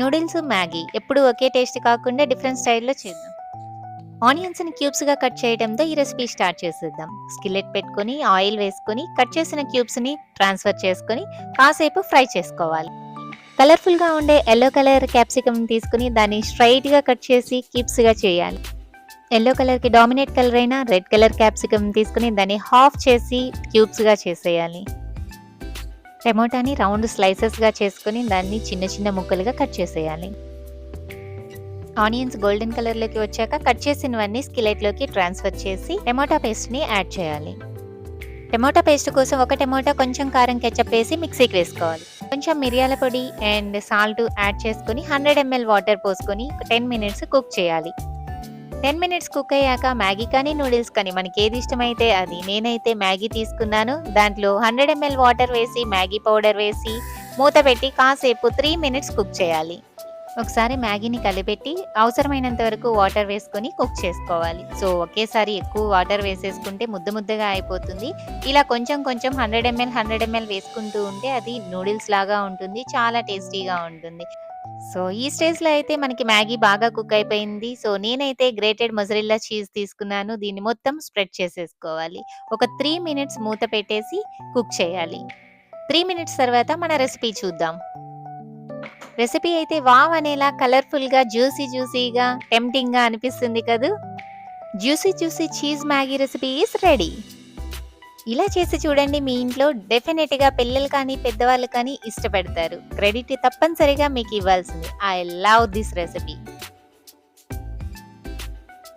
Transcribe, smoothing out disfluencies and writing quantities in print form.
Noodles, Maggi ఎప్పుడూ ఒకే taste కాకుండా different స్టైల్‌లో చేద్దాం. ఆనియన్స్‌ని క్యూబ్స్‌గా కట్ చేయడంతో ఈ రెసిపీ స్టార్ట్ చేసేద్దాం. స్కిల్లెట్ పెట్టుకొని, ఆయిల్ వేసుకొని, కట్ చేసిన క్యూబ్స్‌ని ట్రాన్స్‌ఫర్ చేసుకొని, కాసేపు ఫ్రై చేసుకోవాలి. కలర్‌ఫుల్‌గా ఉండే యెల్లో కలర్ క్యాప్సికమ్ తీసుకొని, దాన్ని స్ట్రెయిట్‌గా కట్ చేసి క్యూబ్స్‌గా చేయాలి. యెల్లో కలర్‌కి డామినేట్ కలర్ అయిన రెడ్ కలర్ క్యాప్సికమ్ తీసుకొని, దాన్ని హాఫ్ చేసి క్యూబ్స్‌గా చేసేయాలి. టమోటాని రౌండ్ స్లైసెస్‌గా చేసుకొని, దాన్ని చిన్న చిన్న ముక్కలుగా కట్ చేసేయాలి. ఆనియన్స్ గోల్డెన్ కలర్‌లోకి వచ్చాక కట్ చేసినవన్నీ స్కిల్లెట్‌లోకి ట్రాన్స్‌ఫర్ చేసి టమోటా పేస్ట్‌ని యాడ్ చేయాలి. టమోటా పేస్ట్ కోసం ఒక టమోటా, కొంచెం కారం, కెచప్ వేసి మిక్సీకి వేసుకోవాలి. కొంచెం మిరియాల పొడి అండ్ సాల్ట్ యాడ్ చేసుకొని 100 ml వాటర్ పోసుకొని 10 మినిట్స్ కుక్ చేయాలి. 10 మినిట్స్ కుక్ అయ్యాక మ్యాగీ కానీ, నూడిల్స్ కానీ మనకి ఏది ఇష్టమైతే అది. నేనైతే మ్యాగీ తీసుకున్నాను. దాంట్లో 100 ml వాటర్ వేసి, మ్యాగీ పౌడర్ వేసి, మూత పెట్టి కాసేపు 3 మినిట్స్ కుక్ చేయాలి. ఒకసారి మ్యాగీని కలిపెట్టి అవసరమైనంత వరకు వాటర్ వేసుకొని కుక్ చేసుకోవాలి. సో ఒకేసారి ఎక్కువ వాటర్ వేసేసుకుంటే ముద్ద ముద్దగా అయిపోతుంది. ఇలా కొంచెం కొంచెం 100 ml వేసుకుంటూ ఉంటే అది నూడిల్స్ లాగా ఉంటుంది. చాలా టేస్టీగా ఉంటుంది. సో ఈ స్టేజ్‌లో అయితే మనకి మ్యాగీ బాగా కుక్ అయిపోయింది. సో నేనైతే గ్రేటెడ్ మొజరెల్లా చీజ్ తీసుకున్నాను. దీన్ని మొత్తం స్ప్రెడ్ చేసేసుకోవాలి. ఒక 3 మినిట్స్ మూత పెట్టేసి కుక్ చేయాలి. 3 మినిట్స్ తర్వాత మన రెసిపీ చూద్దాం. రెసిపీ అయితే వావ్ అనేలా కలర్‌ఫుల్‌గా, జ్యూసీగా, టెంప్టింగ్‌గా అనిపిస్తుంది కదూ! Juicy cheese Maggi recipe is ready. ఇలా చేసి చూడండి, మీ ఇంట్లో డెఫినిట్‌గా పిల్లలు కానీ, పెద్దవాళ్ళు కానీ ఇష్టపడతారు. క్రెడిట్ తప్పనిసరిగా మీకు ఇవ్వాల్సిందే. I love this recipe.